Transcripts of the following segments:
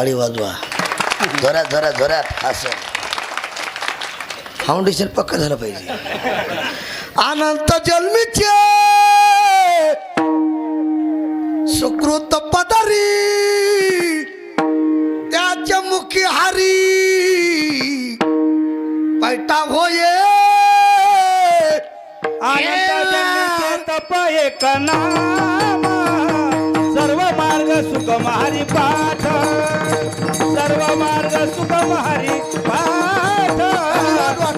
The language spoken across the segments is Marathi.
टाळी वाजवा जोरात जोरात जोरात. असं फाउंडेशन पक्का झालं पाहिजे. अनंत जन्मीचे सुकृत पदारी त्याच्या मुखी हारी पैटा होये. तप एक नाम सर्व मार्ग सुगम हरी पाठ, सर्व मार्ग सुगम हरी पाठ,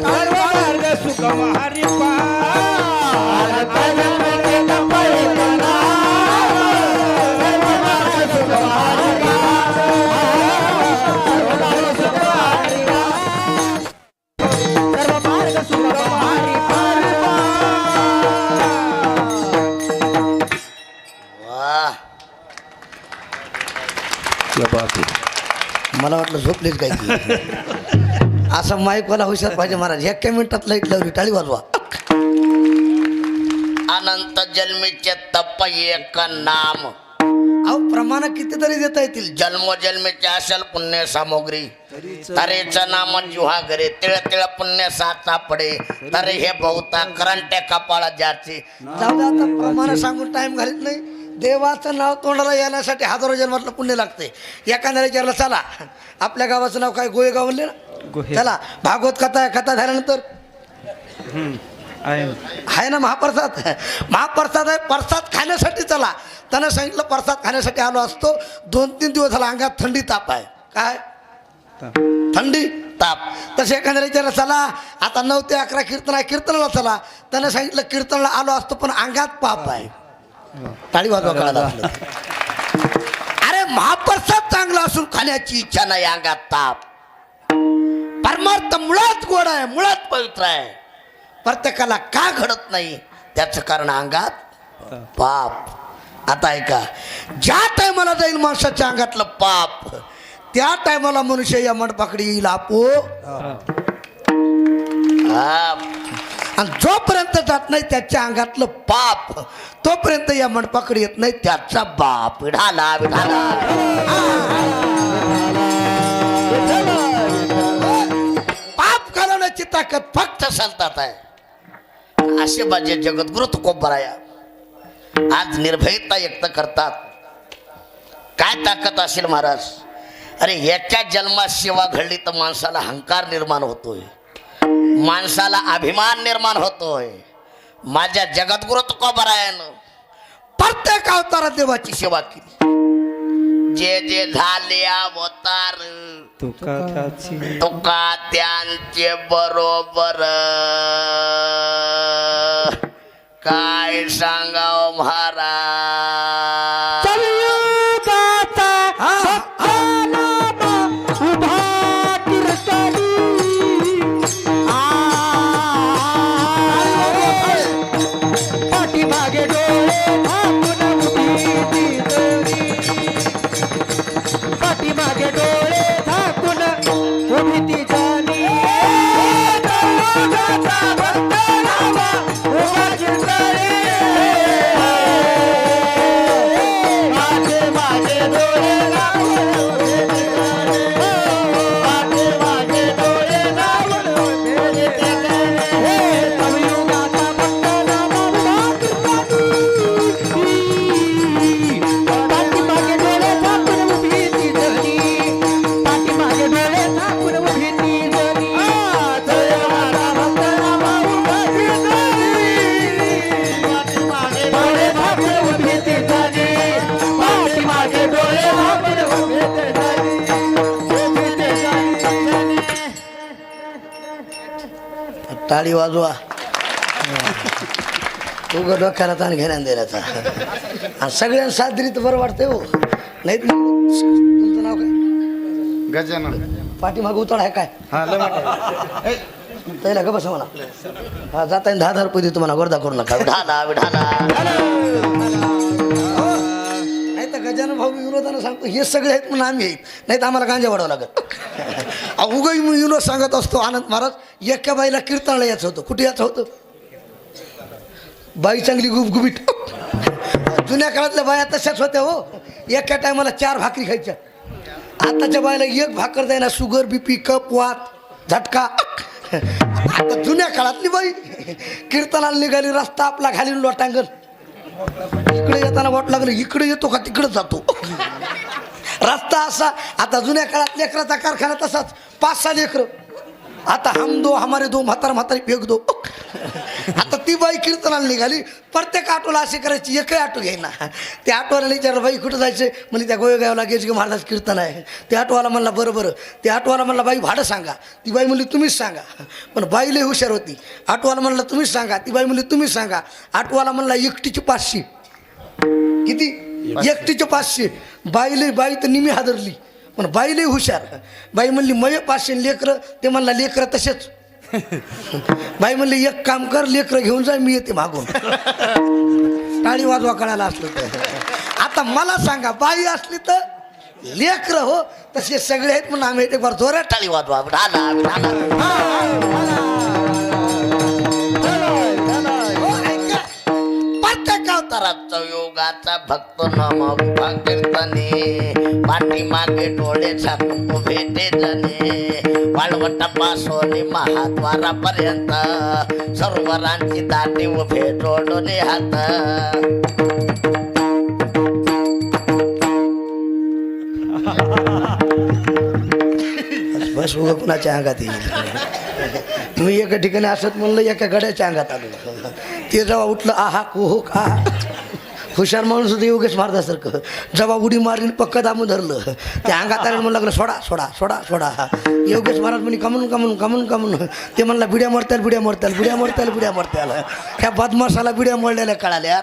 सर्व मार्ग सुगम हरी मला वाटलं झोपलेच काय की. असं माईकवाला हुशार पाहिजे महाराज. एका मिनिटात लाईट लावली टाळी वाजवा. अनंत जन्मीचे तप एक नाम. अहो प्रमाण कितीतरी देता येतील. जन्मोजन्मीचे असेल पुण्य सामग्री तरेचं नाम जुहा घरे तिळ तिळ पुण्य साचा पडे तरे हे बहुता करंटे कपाळा ज्याचे. जाऊ दे आता प्रमाण सांगून टाइम घालीत नाही. देवाचं नाव तोंडाला येण्यासाठी हजारो जन्मातलं पुण्य लागते. एखाद्या विचारलं चला आपल्या गावाचं नाव काय गोळेगाव म्हणले ना, चला भागवत कथा आहे. कथा झाल्यानंतर आहे ना महाप्रसाद. महाप्रसाद आहे. प्रसाद खाण्यासाठी चला. त्यानं सांगितलं प्रसाद खाण्यासाठी आलो असतो. 2-3 दिवस झाला अंगात थंडी ताप आहे. काय थंडी ताप. तसे एखाद्या विचारलं चला आता 9 ते 11 कीर्तन आहे कीर्तनाला चला. त्यानं सांगितलं कीर्तनाला आलो असतो पण अंगात पाप आहे. टाळी वाजवा कळाला. अरे महाप्रसाद चांगला असून खाण्याची इच्छा नाही अंगात ताप. परमार्थ मुळात गोड आहे मुळात पवित्र आहे. प्रत्येकाला का घडत नाही त्याचं कारण अंगात पाप. आता ऐका ज्या टायमाला जाईल माणसाच्या अंगातलं पाप त्या टायमाला मनुष्य या मंडपाकडे येईल आपो. आणि जोपर्यंत जात नाही त्याच्या अंगातलं पाप तोपर्यंत या मंडपाकडे येत नाही त्याचा बाप. विढाला विढाला. पाप घालवण्याची ताकद फक्त संतात आहे. असे माझे जगद्गुरु तुकोबराया आज निर्भयता व्यक्त करतात. काय ताकद असेल महाराज. अरे याच्या जन्मात सेवा घडली तर माणसाला अहंकार निर्माण होतोय, माणसाला अभिमान निर्माण होतोय. माझ्या जगद्गुरु तुकोबरायानं प्रत्येक अवतारात देवाची सेवा केली. जे जे झाले अवतार तुका त्यांचे बरोबर काय सांगाव महाराज. टाळी वाजवा. उघड डोक्याला ताण घेण्या देण्याचा. आणि सगळ्यांना साथ दिली तर बरं वाटतंय हो. नाही तुमचं नाव काय? गजानन. पाठीमागं उताळ आहे काय? त्याला ग बस म्हणा. हा जाता 10,000 रुपये देतो म्हणा. गर्दा करू नका. विढाला विढाला. नाही तर गजानन भाऊ विनोदानं सांगतो हे सगळे आहेत म्हणून आम्ही आहेत. नाही तर आम्हाला गांजा वाढावं लागत. उगाही मी विनोद सांगत असतो. आनंद महाराज एका बाईला कीर्तनाला यायचं होतं. कुठे यायचं होतं? बाई चांगली गुबगुबीट. जुन्या काळातल्या बाया तशाच होत्या हो. एका टायमाला 4 भाकरी खायच्या. आताच्या बायला एक भाकर द्यायला शुगर बीपी कप वात झटका. आता जुन्या काळातली बाई कीर्तनाला निघाली, रस्ता आपला घालीन लोटांगण, इकडे येताना वाट लागलं इकडे येतो का तिकडे जातो, रस्ता असा. आता जुन्या काळात लेकराचा कारखाना तसाच, 5-6 लेकरं. आता हम दो हमारे दो, म्हातारा म्हातारी फेक दो. आता ती बाई कीर्तनाला निघाली, प्रत्येक ऑटोला अशी करायची, एकही ऑटो घ्यायना. त्या ऑटोवाला विचारलं बाई कुठं जायचं, म्हणजे त्या गोयगावला गेजगे महाराज कीर्तन आहे. त्या ऑटोवाला म्हणला बरं. त्या ऑटोवाला म्हणला बाई भाडं सांगा. ती बाई म्हणली तुम्हीच सांगा. पण बाई लई हुशार होती. ऑटोवाला म्हणला तुम्हीच सांगा. ती बाई म्हणली तुम्हीच सांगा. ऑटोवाला म्हणला एकटीची 500. किती? एकटीचे 500. बाई तर निमी हादरली, पण बाई लई हुशार. बाई म्हणली मये 500 लेकरं. ते म्हणला लेकरं तसेच. बाई म्हणली एक काम कर, लेकरं घेऊन जा, मी येते मागून. टाळी वाजवा कळायला असलं तर. आता मला सांगा, बाई असली तर लेकरं हो तसे सगळे आहेत म्हणून आम्ही एक बार जोरात टाळी वाजवा. अवताराचा योगाचा भक्त नाम कीर्तने, पाठीमागे डोळे झाकून भेटे जणे, वाळवटापासून महाद्वारापर्यंत सरोवरांची दाटी उभे जोडले हात. बस उगा कुणाच्या अंगात येईल. मी एका ठिकाणी असत म्हणलं, एका गड्याच्या अंगात आलो. ते जेव्हा उठलं आहा कोहो का, हुशार माणूस होतं योगेश महाराजासारखं. जेव्हा उडी मारली पक्क दामून धरलं, त्या अंगात आल्यानं म्हणलं लागलं सोडा सोडा सोडा सोडा. योगेश महाराज म्हणे कमून. ते म्हणला बिड्या मरत्याल. ह्या बदमाशाला बिड्या मरलेल्या कळाल्या.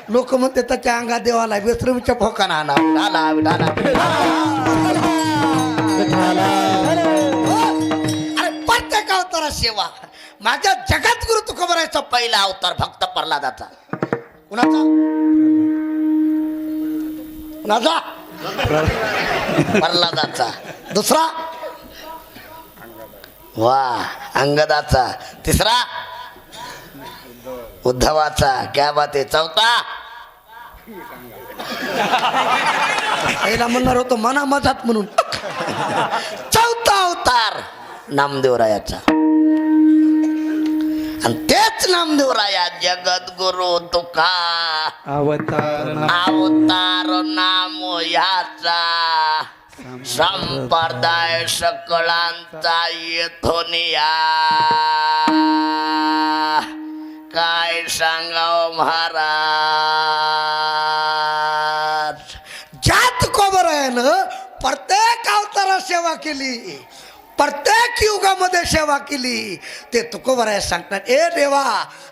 लोक म्हणते त्याच्या अंगात देवाला बेसरमीच्या फोकाना आणा. प्रत्येक अवतारा सेवा. माझ्या जगात गुरु तुकोबरायचा पहिला अवतार भक्त प्रल्हादाचा. कुणाचा? प्रल्हादाचा. दुसरा वा अंगदाचा. तिसरा उद्धवाचा. क्या बात आहे. चौथा पहिला म्हणणार होतो मना मधात म्हणून. चौथा अवतार नामदेवरायाचा. आणि तेच नामदेवराया जगद्गुरु तुका अवतार नाम याचा संप्रदाय सकळांचा येथोनिया. काय सांगाव महाराज. ज्यात कोबरायानं प्रत्येक अवतारात सेवा केली, प्रत्येक युगामध्ये सेवा केली. ते तुकोबराया सांगतात, ए देवा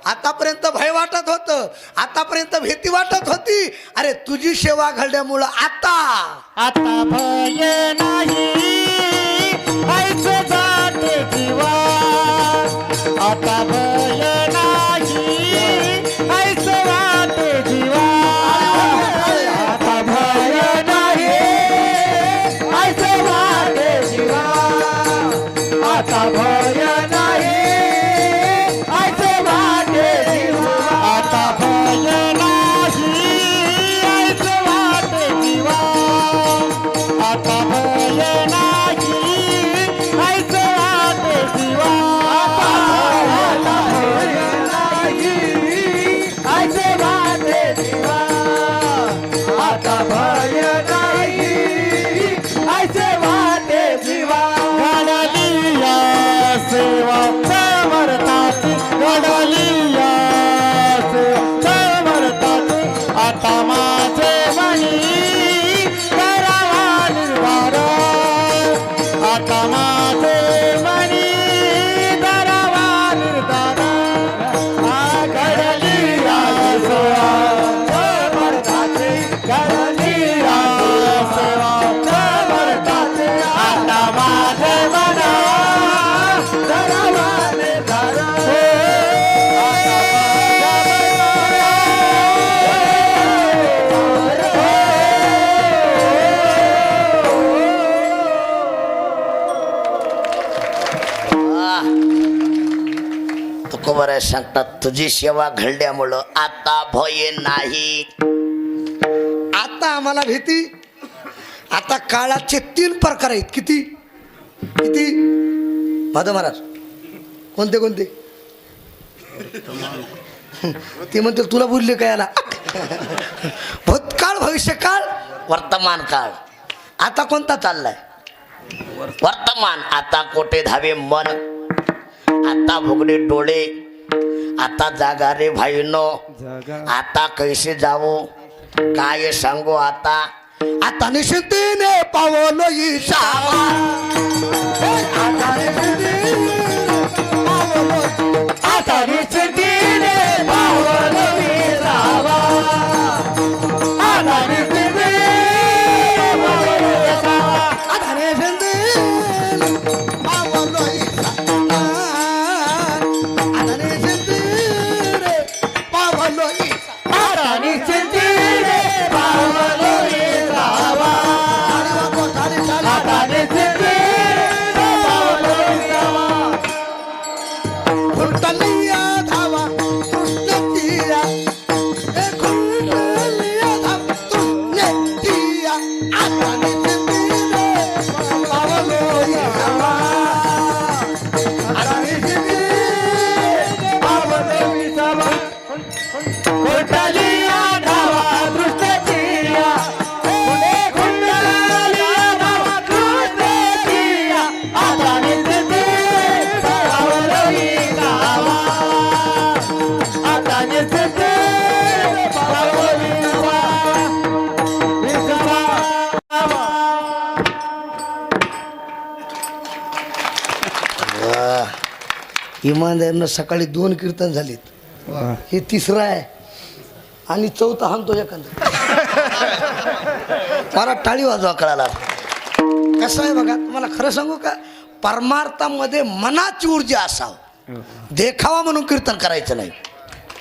आतापर्यंत भय वाटत होतं, आतापर्यंत भीती वाटत होती, अरे तुझी सेवा घडल्यामुळं आता भय नाही ऐसे जाते जीवा. आता भय नाही ऐसे वाटे जीवा. आता भय नाही ऐसे वाटे जीवा. आता भय नाही ऐसे वाटे जीवा. आता भय नाही ऐसे वाटे जीवा. आता भय नाही ऐसे वाटे जीवा. आता भय नाही ऐसे वाटे जीवा. आता भय नाही ऐसे वाटे जीवा. घडलिया सेवा समर्थाची. घडलिया सेवा समर्थाची. आता माझे मनी करावा निर्धार. आता माझे मनी करावा निर्धार. घडलिया सेवा समर्थाची. घडलिया सेवा समर्थाची. आता माझे मन करावा निर्धार. तुकोबराया सांगतात, तुझी सेवा घडल्यामुळं आता भय नाही. आता आम्हाला भीती आता काळाचे 3 प्रकार आहेत. किती किती माधव महाराज? कोणते कोणते? ते म्हणते तुला बोलले काय याला? भूतकाळ, भविष्यकाळ, वर्तमान काळ. आता कोणता चाललाय? वर्तमान. आता कोठे धावे मन, आता भुगडे डोळे, आता जागा रे भाईनो, आता कैसे जावो, काय सांगू आता. आता निश्चितीने पावलो इशावा. आता निश्चितीने पावलो, आता निश्चितीने पावलो विसावा. आता निश्चितीने पावलो विसावा. आता निश्चितीने पावलो इशावा. आता निश्चितीने पावलो इशावा. आता निश्चितीने पावलो विसावा. आता निश्चितीने पावलो विसावा. खुंटलिया धावा कृष्णतिया, ए खुंटलिया धावा कृष्णतिया. आता निश्चितीने पावलो इशावा. आता निश्चितीने पावलो विसावा. खुंटलिया धावा दृष्टचिया. पुढे खुंटलिया धावा दृष्टचिया. आता निश्चितीने पावलो विसावा. आता निश्चितीने पावलो विसावा. इमानदारीनं सकाळी 2 कीर्तन झालीत. हे 3रं आहे आणि 4था हाणतो एखादा. मला टाळी वाजवा कळाला. कसं आहे बघा, तुम्हाला खरं सांगू का, परमार्थामध्ये मनाची ऊर्जा असावं. देखावा म्हणून कीर्तन करायचं नाही.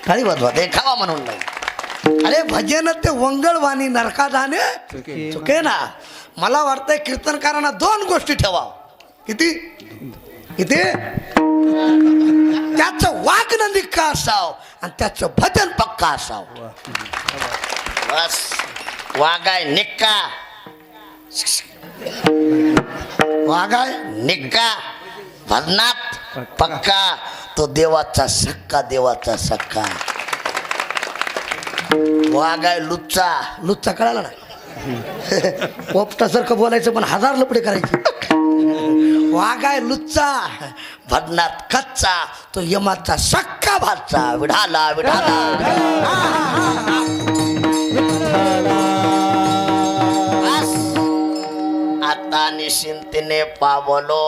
टाळी वाजवा, देखावा म्हणून नाही. अरे भजन ते वंगळवाणी नरका जाणे चुके ना. मला वाटतंय कीर्तनकारांना 2 गोष्टी ठेवा. किती किती? त्याचं वागणं निक्का असावं आणि त्याचं भजन पक्का असावं. बस. वागाय निक्का, वागाय निक्का, भजनात पक्का, तो देवाचा सक्का, देवाचा सक्का. वागाय लुच्चा, लुच्चा कळाला ना. पोपटासारखं बोलायचं पण 1000 लपडे करायचे. वागाय लुच्चा, भजनात कच्चा, तो यमाचा सक्का भाचा. विढाला विढाला. बस. आता निश्चिंतीने पावलो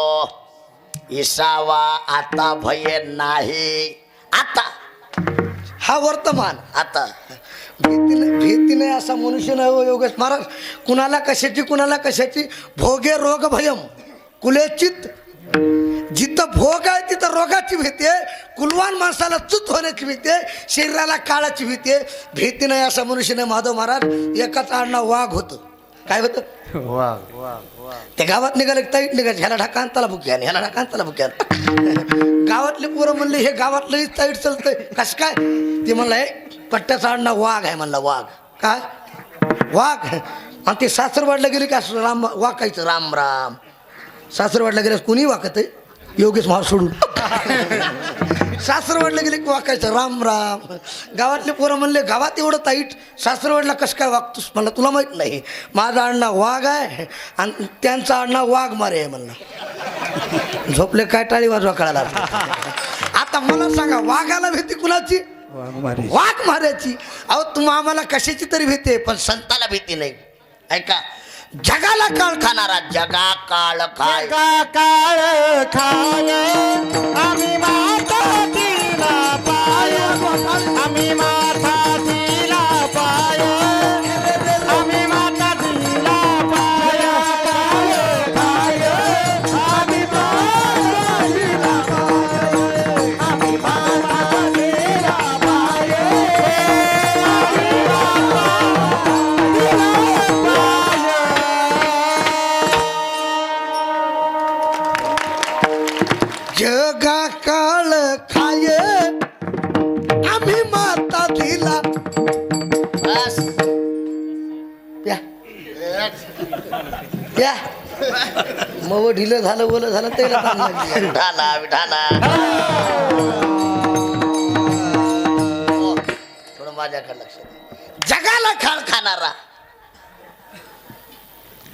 इसावा. आता भय नाही. आता हा वर्तमान. आता भीती नाही असा मनुष्य नाही हो योगेश महाराज. कुणाला कशाची कुणाला कशाची. भोगे रोग भयम कुलेचित. जिथं भोग आहे तिथं रोगाची भीती आहे. कुलवान माणसाला चूत होण्याची भीती आहे. शरीराला काळाची भीती आहे. भीती नाही असा मनुष्य नाही. माधव महाराज एकाच आडनाव वाघ होतं. काय होतं? ते गावात निघाले ताईट निघायचे. ह्याला ढाका त्याला बुक्यान, ह्याला ढाका त्याला बुक्यान. गावातले पोरं म्हणले हे गावातलं ताईट चालतंय. कसं काय? ते म्हणलं हे पट्ट्याचा आडनाव वाघ आहे. म्हणला वाघ. काय वाघ? आणि ते सासरवाडला गेले की असं राम वाकायचं राम राम. सासरवाडला गेल्यास कोणी वाकत आहे? योगेश महाराज सोडून. सासरवाडला गेले की वाकायचं राम राम. गावातले पोरं म्हणले गावात एवढं ताईट, सासरवाडला कसं काय वागतोस? म्हणलं तुला माहित नाही, माझं आडनाव वाघ आहे आणि त्यांचं आडनाव वाघ मारे आहे. म्हणलं झोपले काय टाळी वाजवा कळाला. आता मला सांगा, वाघाला भीती कुणाची? वाघ मारायची. अहो तुम्हा आम्हाला कशाची तरी भीती, पण संताला भीती नाही. ऐका, जगाला काळ खाणारा जगा काळ खाय. जगा काळ खाय. आम्ही माता तिला पाय. आम्ही माता तिला पाय. आम्ही माता तिला पाय. काळ खाय. आम्ही माता तिला पाय. आम्ही माता तिला पाय. जगा काळ खाय. आम्ही माता दिला. बस. प्या. या मग ढिलं झालं ओलं झालं त्याला ताण लागली. विठाला विठाला थोडं माझ्याकडे लक्ष दे. जगाला खाण खाणारा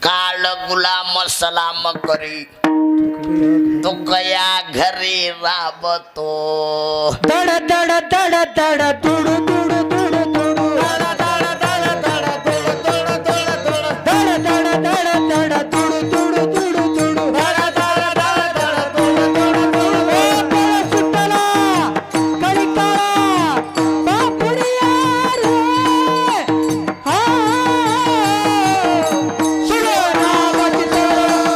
काळ गुलाम सलाम करी तो कया घरी राबतो. दड दड दड दड तुडू तुडू तुडू तुडू दड दड दड दड तुडू तुडू तुडू दड दड दड दड तुडू तुडू तुडू तुडू दड दड दड दड तुडू तुडू तुडू सुटला कळिकाळा बापुरिया रे हा शिवरामाची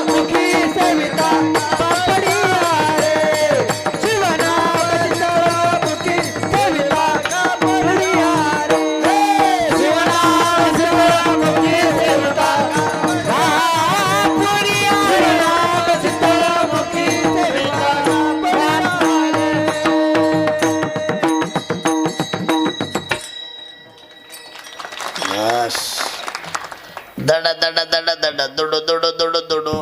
मुखी सेविता बापुरिया रे शिवरामाची मुखी सेविता बापुरिया रे शिवरामाची सेविता बापुरिया शिवरामाची मुखी सेविता बापुरिया बस. दड दड दड दड दुडू दुडू दुडू दुडू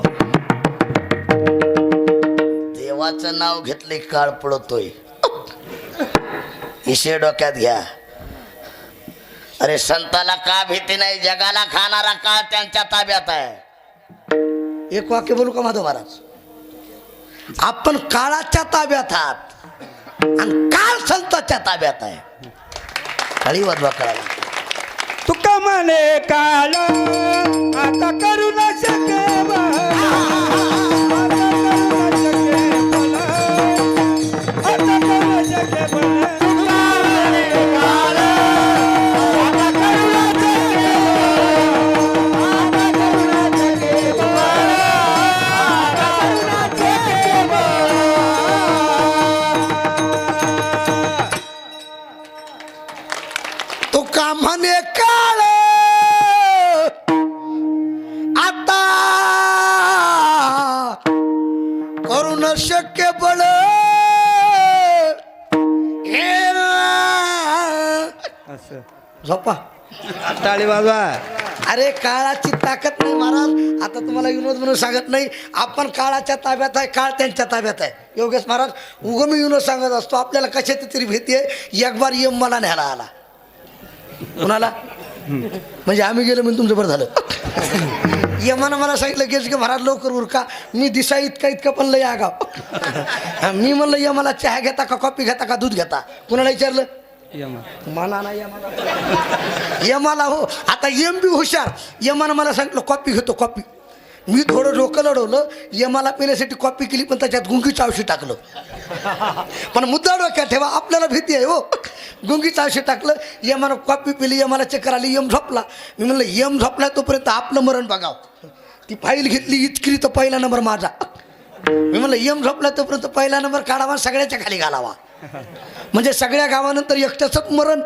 देवाचं नाव घेतले काळ पडतोय. इशे डोक्यात घ्या. अरे संताला का भीती नाही. जगाला खाणारा काळ त्यांच्या ताब्यात आहे. एक वाक्य बोलू का माधव महाराज. आपण काळाच्या ताब्यात आहात आणि काळ संताच्या ताब्यात आहे. काळी वाजवा कळाला. तुका म्हणे काल आता करू न शके तो का म्हणे काळ आता करू न शक्य बळ. झोपा. टाळी वाजवा. अरे काळाची ताकद नाही महाराज. आता तुम्हाला विनोद म्हणून सांगत नाही. आपण काळाच्या ताब्यात आहे, काळ त्यांच्या ताब्यात आहे. योगेश महाराज उगं मी विनोद सांगत असतो. आपल्याला कशाची तरी भीती आहे. एक बार यम मला न्यायला आला. कुणाला म्हणजे आम्ही गेलो म्हणून तुमचं बरं झालं. यमानं मला सांगितलं गेस की महाराज लवकर उरका. मी दिसा इतका पण लय आगाव. मी म्हणलं यमाला चहा घेता का कॉफी घेता का दूध घेता. कुणाला विचारलं मला नाही यमाला. हो आता यम बी हुशार. यमानं मला सांगितलं कॉफी घेतो कॉफी. मी थोडं डोकं लढवलं. यमाला पिण्यासाठी कॉफी केली पण त्याच्यात गुंगीचं औषध टाकलं. पण मुद्दा डोक्यात ठेवा आपल्याला भीती आहे हो. गुंगीचं औषध टाकलं. यमानं कॉफी पिली. यमाला चक्कर आली. यम झोपला. मी म्हणलं यम झोपला तोपर्यंत आपलं मरण बघावं. ती फाईल घेतली इचकरी तर पहिला नंबर माझा. मी म्हणलं यम झोपला तोपर्यंत पहिला नंबर काढावा सगळ्याच्या खाली घालावा. म्हणजे सगळ्या गावानंतर एकट्याच मरण.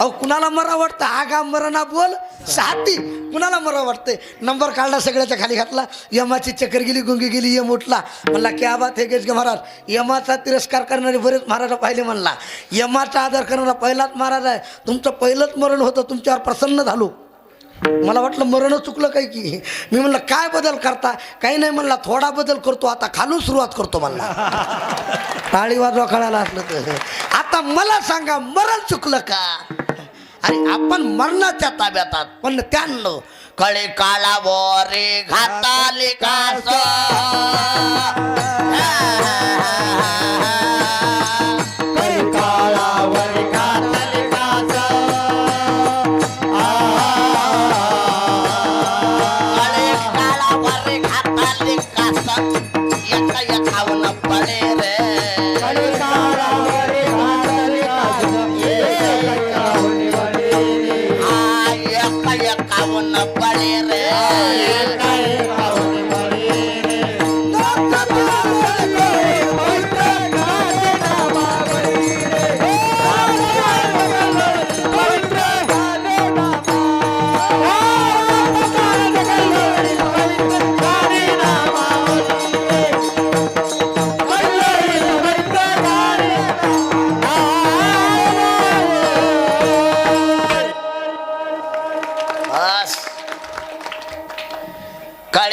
अहो कुणाला मरा वाटतं. हा गाव मरणा बोल साथी. कुणाला मरा वाटतंय. नंबर काढला सगळ्याच्या खाली घातला. यमाची चक्कर गेली गुंगी गेली. यम उठला. म्हणला क्या बात हे गेस गे महाराज. यमाचा तिरस्कार करणारे बरेच महाराज पाहिले. म्हणला यमाचा आदर करणारा पहिलाच महाराज आहे. तुमचं पहिलंच मरण होतं. तुमच्यावर प्रसन्न झालो. मला वाटलं मरण चुकलं काय की. मी म्हणलं काय बदल करता. काही नाही म्हणला थोडा बदल करतो. आता खालून सुरुवात करतो म्हणला. टाळी वाजवा कळायला असलं तर. आता मला सांगा मरण चुकलं का. अरे आपण मरणाच्या ताब्यात आहात. पण त्यांनो कळे काळावरे घाताले कास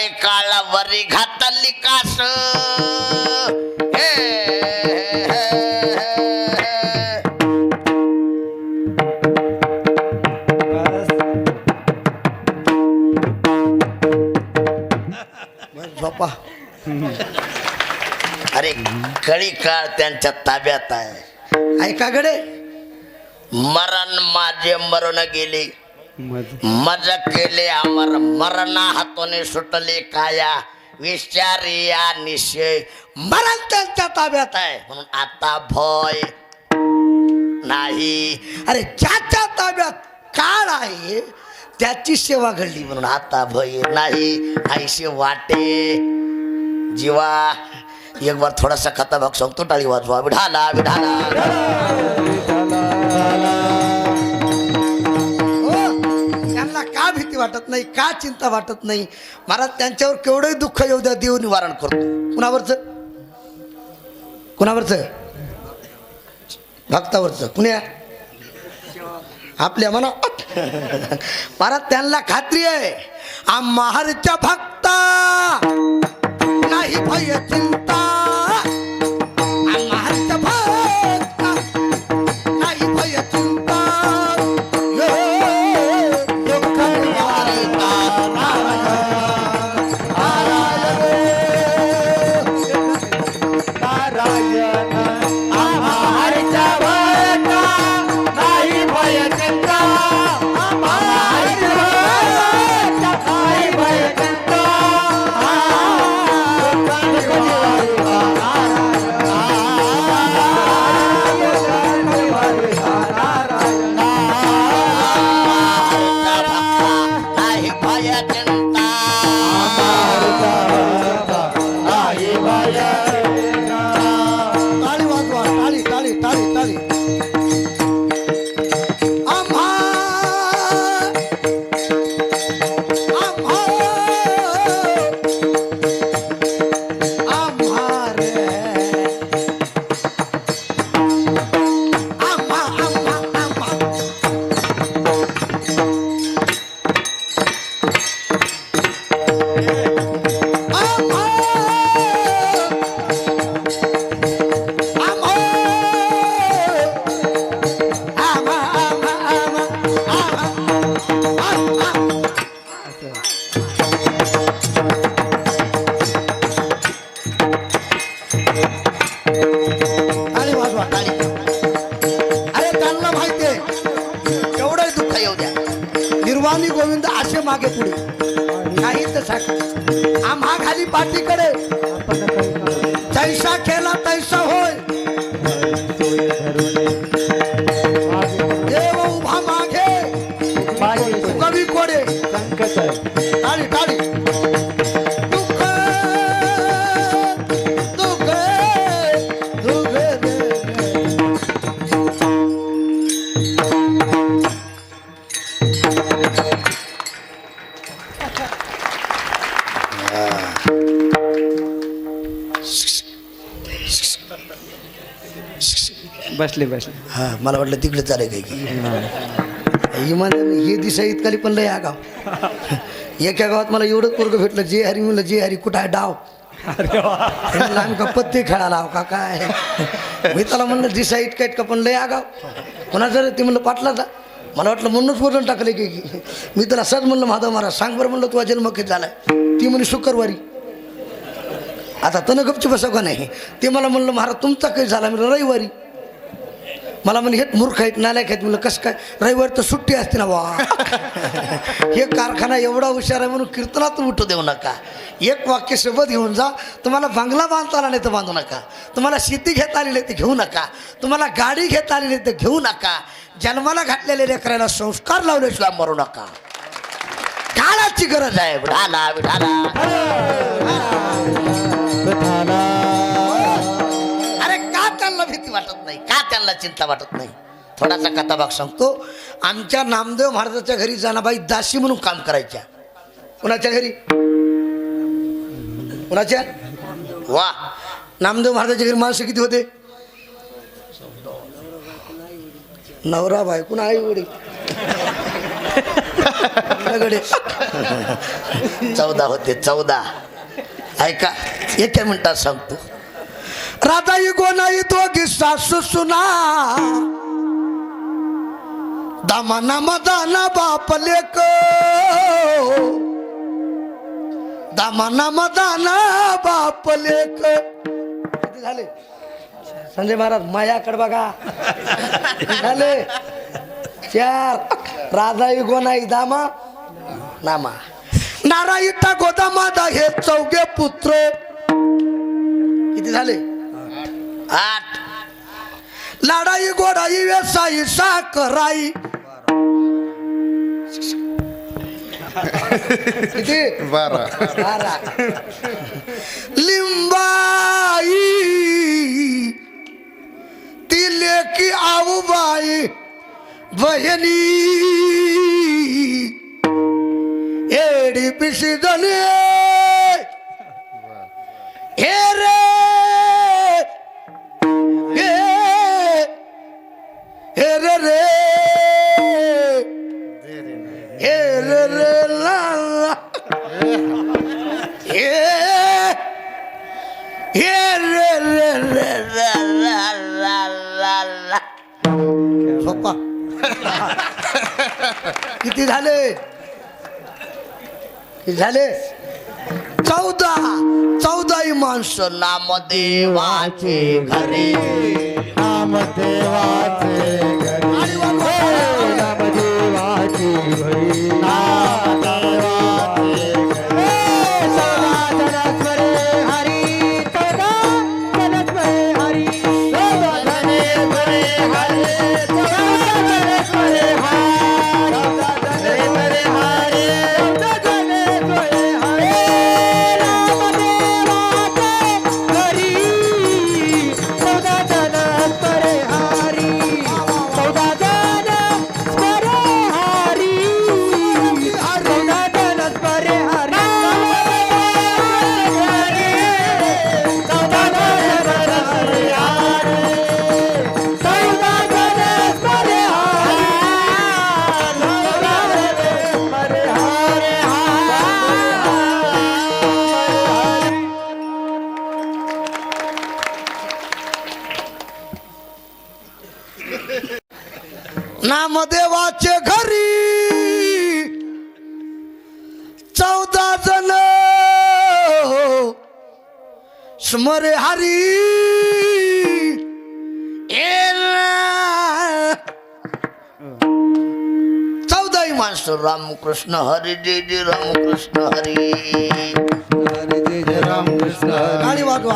कळी काळा वरी घातली कास हे, हे, हे. झोपा. अरे कळी काळ त्यांच्या ताब्यात आहे. ऐका गडे, मरण माझे मरून गेले, मजा केले अमर मरणा हातोने सुटले काया विचारिया निश्चय मरण त्यांच्या ताब्यात आहे. म्हणून आता भय नाही. अरे ज्याच्या ताब्यात काळ आहे त्याची सेवा घडली म्हणून आता भय नाही ऐसे वाटे जीवा. एक बार थोडासा खताभाग सांगतो, टाळी वाजवा. विढाला विढाला त्यांना का भीती वाटत नाही, का चिंता वाटत नाही? महाराज त्यांच्यावर केवढंही दुःख येऊ द्या, देव निवारण करतो. कुणावरच कुणावरच भक्तावरच कुण्या आपल्या मना. महाराज त्यांना खात्री आहे आम्हारच्या भक्ता नाही भय चिंता. आम्हारच्या भक्ता नाही भय चिंता. निर्वाणी गोविंद असे मागे पुढे काही तर आम्हा खाली पाठीकडे तैसा केला तैसा होय. देव उभा मागे कवी कोडे टाळी टाळी. दुःख दुःख दुःख बसले बसले. हा मला वाटलं तिकडे चालेल काही की इमान हे दिशा इतकाली पण लय आगाव. एका गावात मला एवढंच पोरगं भेटलं जे हरी म्हणलं जे हरी कुठं आहे डाव. म्हणलं आम्ही का पत्ते खेळायला आहो का काय. मी त्याला म्हणलं दिशा इतका इतका पण लय आगाव. कोणाचं रे ते म्हणलं पाटलाचा. मला वाटलं म्हणूनच वजन टाकले की मी त्याला सहज म्हणलं माधव महाराज सांग बरं म्हणलं तुझा जन्म किती झालाय. ती म्हणे शुक्रवारी. आता तनं गपची बसव का नाही. ते मला म्हणलं महाराज तुमचा काही झाला मी रविवारी. मला म्हणे हेच मूर्ख आहेत नालायक आहेत. म्हणलं कसं काय रविवारी तर सुट्टी असते ना वा. हे कारखाना एवढा हुशार आहे म्हणून कीर्तनातून उठू देऊ नका. एक वाक्य सोबत घेऊन जा. तुम्हाला बंगला बांधता आला नाही तर बांधू नका. तुम्हाला शेती घेता आली नाही तर घेऊ नका. तुम्हाला गाडी घेता आली नाही तर घेऊ नका. जन्माला घातलेल्या लेकराला संस्कार लावल्याशिवाय मरू नका. काळाची गरज आहे. विढाला विढाला. अरे का त्यांना भीती वाटत नाही, का त्यांना चिंता वाटत नाही. थोडासा कथाभाग सांगतो. आमच्या नामदेव महाराजाच्या घरी जनाबाई दासी म्हणून काम करायच्या. कुणाच्या घरी? कुणाच्या? वा. नामदेव महाराजाच्या घरी माणसं किती होते? नवरा बायको आई वडील. सगळे 14 होते 14. ऐका, एका मिनिटात सांगतो. राधाई गोनाई दोघी सासू सुना दामाना मदाना बाप लेक दामाना मदाना बाप लेक. किती झाले संजय महाराज मायाकडे बघा. झाले 4. राधाई गोनाई दामा नामा नारायणा गोदामादा हे 4 पुत्र. किती झाले 8. लाडाई गोडाई वेसाई साखराई. किती 12. लिंबाई ती लेकी आऊबाई बहिणी एडी पिशी जणे हे रे हे रे रे हे रे रे ला हे रे रे रे पप्पा किती झाले 14 माणसं नामदेवाचे घरी नामदेवाचे घरी नामदेवाचे घरी नामदेवाचे घरी सदा जनस्मरे हरी सदा जनस्मरे हरी सदा जनस्मरे हरी सदा जनस्मरे हरी सदा जनस्मरे हरी सदा जनस्मरे हरी नामदेवाचे घरी सदा जनस्मरे हरी सदा जनस्मरे हरी सदा जनस्मरे हरी नामदेवाचे घरी 14 जण स्मरे हरी. 14 माणसं रामकृष्ण हरी जय जय रामकृष्ण हरी. रामकृष्ण टाळी वाजवा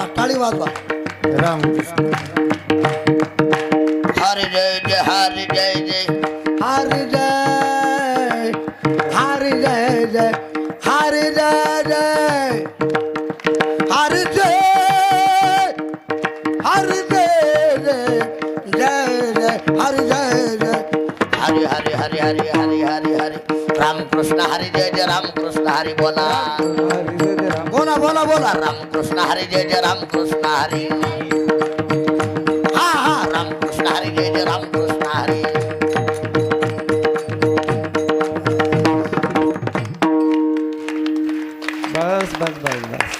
रामकृष्ण हरी जय जय हरी जय जय हरी जय हरी जय जय हरी जय जय हरी जय हरी जय जय जय जय हरी जय जय हरी हरी हरी हरी हरी हरी हरी रामकृष्ण हरी जय जय रामकृष्ण हरी बोला बोला बोला बोला रामकृष्ण हरी जय जय रामकृष्ण हरी. हा हा रामकृष्ण हरी जय जय रामकृष्ण हरी. बस बस बस बस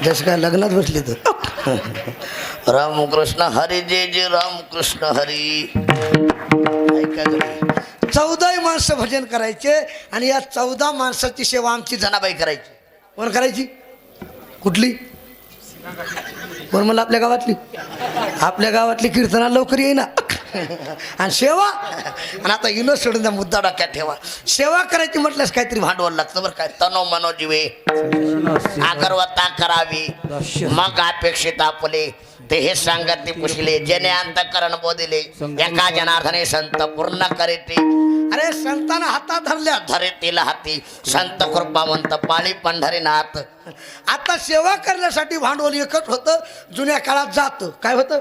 जसं काय लग्नात बसली तर रामकृष्ण हरी जय जय रामकृष्ण हरी. ऐका घरी 14 माणसं भजन करायचे आणि या 14 माणसाची सेवा आमची जनाबाई करायची. कोण करायची कुठली कोण म्हणलं आपल्या गावातली कीर्तना लवकर येईना आणि सेवा आणि आता इनो सोडून द्या मुद्दा डोक्यात ठेवा. सेवा करायची म्हटल्यास काहीतरी भांडवल लागतं बरं काय. तनो मनोजीवे अगरवता करावी मग अपेक्षित आपले ते हे सांगत ते पुसले जेणे अंतकरण बोधिले एका जनार्दने संत पूर्ण करीते. अरे संतांना हातात धरल्या धरेतील हाती संत कृपावंत पाळी पंढरीनाथ. आता सेवा करण्यासाठी भांडवल एकच होतं. जुन्या काळात जातं काय होतं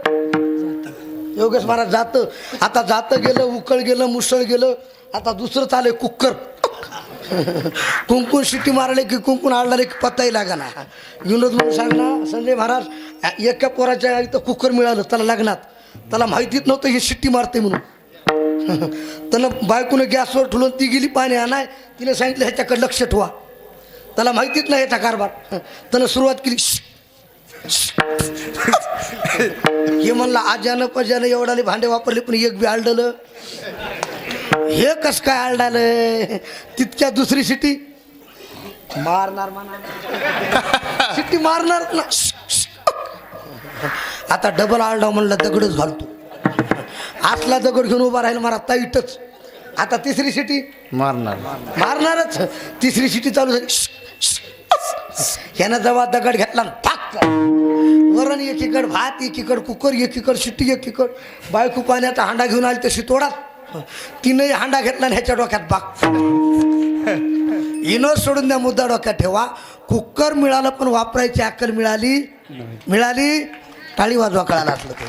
योगेश महाराज जातं. आता जातं गेलं उकळ गेलं मुसळ गेलं. आता दुसरं चालय कुक्कर. कुंकून शिट्टी मारले की कुंकून आळणारे की पत्ताही लागना. विनोद म्हणून सांगना संजय महाराज एका पोराच्या इथं कुकर मिळालं त्याला लग्नात. त्याला माहितीच नव्हतं हे शिट्टी मारते म्हणून. त्यानं बायकोनं गॅसवर ठेवून ती गेली पाणी आणाय. तिने सांगितलं ह्याच्याकडे लक्ष ठेवा. त्याला माहितीच नाही ह्याचा कारभार. त्यानं सुरुवात केली. हे म्हणलं आज्यानं पज्यानं एवढाले भांडे वापरले पण एक बी आलडलं. हे कस काय आलडालं. तितक्या दुसरी शिटी मारणार म्हणा. शिट्टी मारणार ना. आता डबल आलडाव म्हणलं दगडच घालतो. असला दगड घेऊन उभा राहील मला ताईटच. आता तिसरी शिटी मारणारच. तिसरी शिटी चालू झाली. ह्यानं जेव्हा दगड घेतला फाक वरण एकीकड भात एकीकड कुकर एकीकड शिट्टी एकीकड. बायको पाण्याचा हांडा घेऊन आली तशी तोडात. तिनंही हांडा घेतला आणि ह्याच्या डोक्यात बाक. इनो सोडून द्या, मुद्दा डोक्यात ठेवा. कुकर मिळालं पण वापरायची अक्कल मिळाली टाळी वाजवा कळाला असलं ते.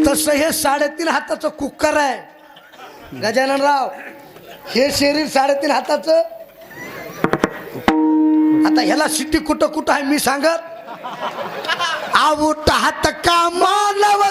तसं हे 3.5 हाताचं कुकर आहे गजाननराव. हे शरीर 3.5 हाताचं. आता ह्याला शिट्टी कुठं कुठं आहे मी सांगत. आवट हात का मानव